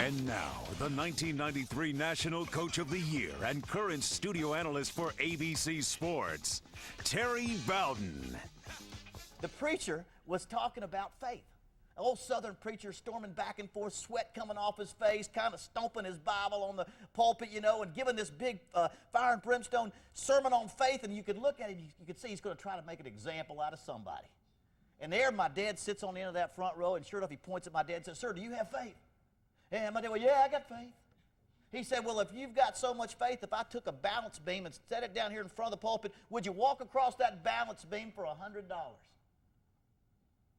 And now, the 1993 National Coach of the Year and current studio analyst for ABC Sports, Terry Bowden. The preacher was talking about faith. An old Southern preacher storming back and forth, sweat coming off his face, kind of stomping his Bible on the pulpit, you know, and giving this big fire and brimstone sermon on faith. And you could look at him, you could see he's going to try to make an example out of somebody. And there my dad sits on the end of that front row, and sure enough, he points at my dad and says, "Sir, do you have faith?" And my dad, "Well, yeah, I got faith." He said, "Well, if you've got so much faith, if I took a balance beam and set it down here in front of the pulpit, would you walk across that balance beam for $100?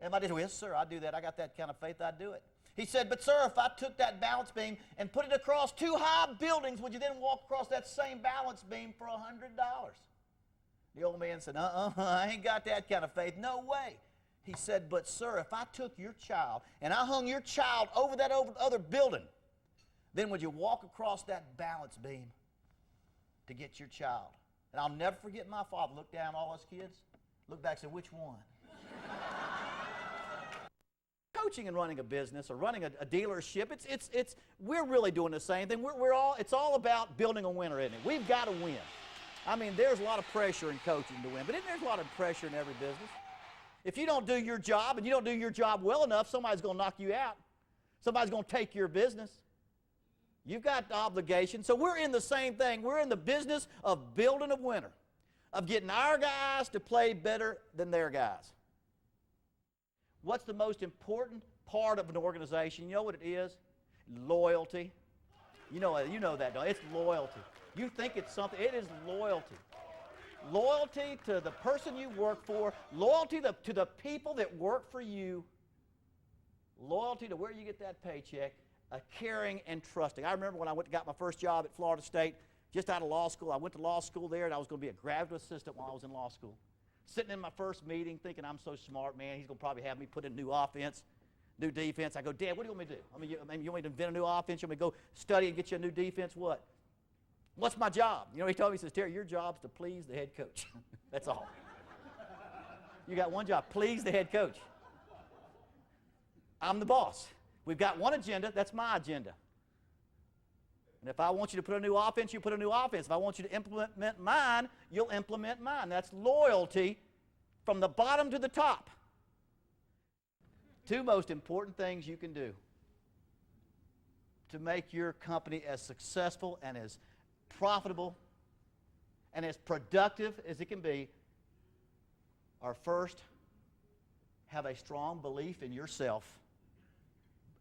And my dad said, "Well, yes, sir, I'd do that. I got that kind of faith, I'd do it." He said, "But, sir, if I took that balance beam and put it across two high buildings, would you then walk across that same balance beam for $100? The old man said, I ain't got that kind of faith. No way. He said, "But, sir, if I took your child and I hung your child over that other building, then would you walk across that balance beam to get your child?" And I'll never forget my father looked down at all us kids, looked back and said, "Which one?" Coaching and running a business or running a dealership, we're really doing the same thing. It's all about building a winner, isn't it? We've got to win. I mean, there's a lot of pressure in coaching to win, but isn't there a lot of pressure in every business? If you don't do your job and you don't do your job well enough, somebody's going to knock you out. Somebody's going to take your business. You've got obligation. So we're in the same thing. We're in the business of building a winner, of getting our guys to play better than their guys. What's the most important part of an organization? You know what it is? Loyalty. You know that, don't you? It's loyalty. You think it's something. It is loyalty. Loyalty to the person you work for, loyalty to the people that work for you, loyalty to where you get that paycheck, caring and trusting. I remember when I got my first job at Florida State, just out of law school. I went to law school there, and I was going to be a graduate assistant while I was in law school. Sitting in my first meeting thinking, I'm so smart, man, he's going to probably have me put in new offense, new defense. I go, "Dad, what do you want me to do? You want me to invent a new offense? You want me to go study and get you a new defense? What? What's my job?" You know, he told me, he says, "Terry, your job's to please the head coach." That's all. You got one job, please the head coach. I'm the boss. We've got one agenda, that's my agenda. And if I want you to put a new offense, you put a new offense. If I want you to implement mine, you'll implement mine. That's loyalty from the bottom to the top. Two most important things you can do to make your company as successful and as profitable and as productive as it can be are, first, have a strong belief in yourself.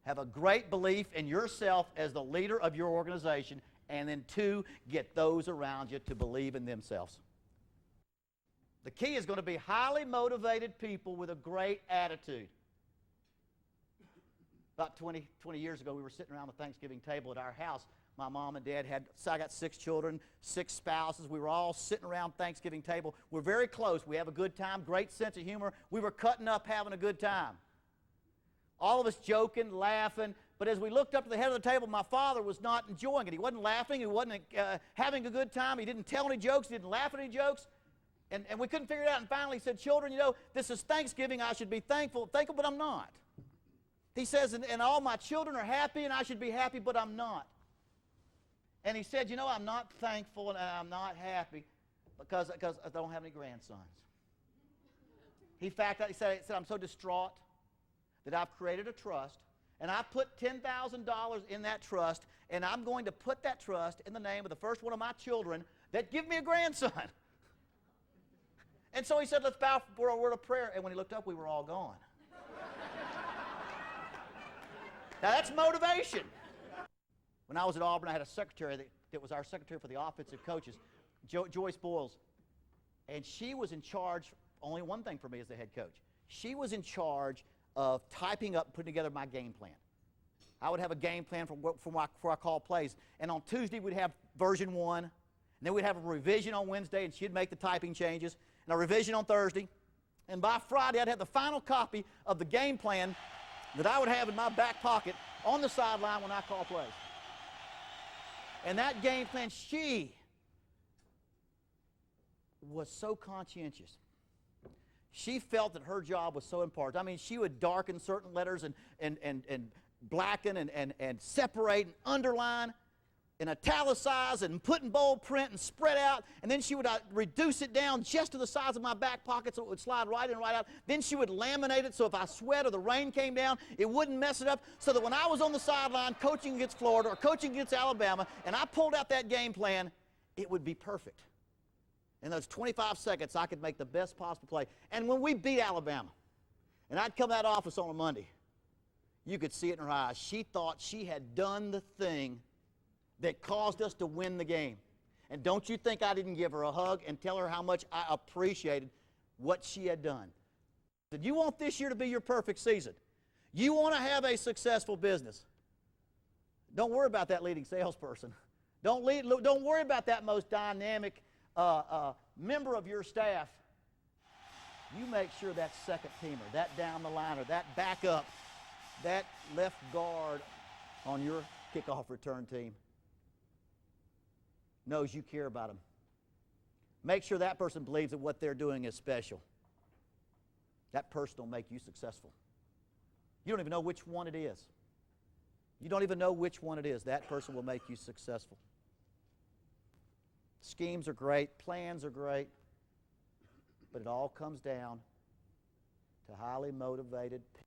Have a great belief in yourself as the leader of your organization, and then two, get those around you to believe in themselves. The key is going to be highly motivated people with a great attitude. About 20 years ago, we were sitting around the Thanksgiving table at our house. My mom and dad I got 6 children, 6 spouses. We were all sitting around Thanksgiving table. We're very close. We have a good time, great sense of humor. We were cutting up, having a good time. All of us joking, laughing, but as we looked up to the head of the table, my father was not enjoying it. He wasn't laughing, he wasn't having a good time, he didn't tell any jokes, he didn't laugh at any jokes, and we couldn't figure it out, and finally he said, "Children, you know, this is Thanksgiving, I should be thankful, but I'm not." He says, and all my children are happy, and I should be happy, but I'm not. And he said, "You know, I'm not thankful and I'm not happy because I don't have any grandsons." In fact, he said, "I'm so distraught that I've created a trust, and I put $10,000 in that trust, and I'm going to put that trust in the name of the first one of my children that give me a grandson." And so he said, "Let's bow for a word of prayer." And when he looked up, we were all gone. Now that's motivation. When I was at Auburn, I had a secretary that was our secretary for the offensive coaches, Joyce Boyles, and she was in charge, only one thing for me as the head coach. She was in charge of typing up and putting together my game plan. I would have a game plan for our call plays, and on Tuesday we'd have version 1, and then we'd have a revision on Wednesday, and she'd make the typing changes, and a revision on Thursday, and by Friday I'd have the final copy of the game plan that I would have in my back pocket on the sideline when I call plays. And that game plan, she was so conscientious. She felt that her job was so important. I mean, she would darken certain letters and blacken and separate and underline and italicize and put in bold print and spread out, and then she would reduce it down just to the size of my back pocket so it would slide right in, right out. Then she would laminate it so if I sweat or the rain came down, it wouldn't mess it up, so that when I was on the sideline coaching against Florida or coaching against Alabama and I pulled out that game plan, it would be perfect. In those 25 seconds, I could make the best possible play. And when we beat Alabama, and I'd come out of office on a Monday, you could see it in her eyes. She thought she had done the thing that caused us to win the game. And don't you think I didn't give her a hug and tell her how much I appreciated what she had done. Did you want this year to be your perfect season? You want to have a successful business. Don't worry about that leading salesperson. Don't worry about that most dynamic member of your staff. You make sure that second teamer, that down the liner, that backup, that left guard on your kickoff return team knows you care about them. Make sure that person believes that what they're doing is special. That person will make you successful. You don't even know which one it is. You don't even know which one it is. That person will make you successful. Schemes are great, plans are great, but it all comes down to highly motivated people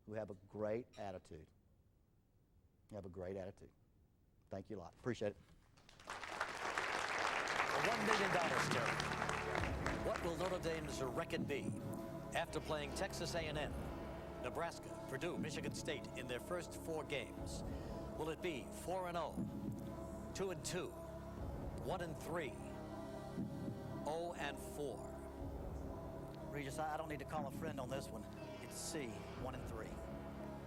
who have a great attitude. You have a great attitude. Thank you a lot. Appreciate it. $1 million, Terry. What will Notre Dame's record be after playing Texas A&M, Nebraska, Purdue, Michigan State in their first 4 games? Will it be 4-0, 2-2, 1-3, 0-4? Regis, I don't need to call a friend on this one. It's C, 1-3.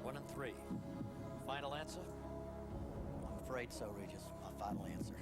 1-3. Final answer? I'm afraid so, Regis. My final answer.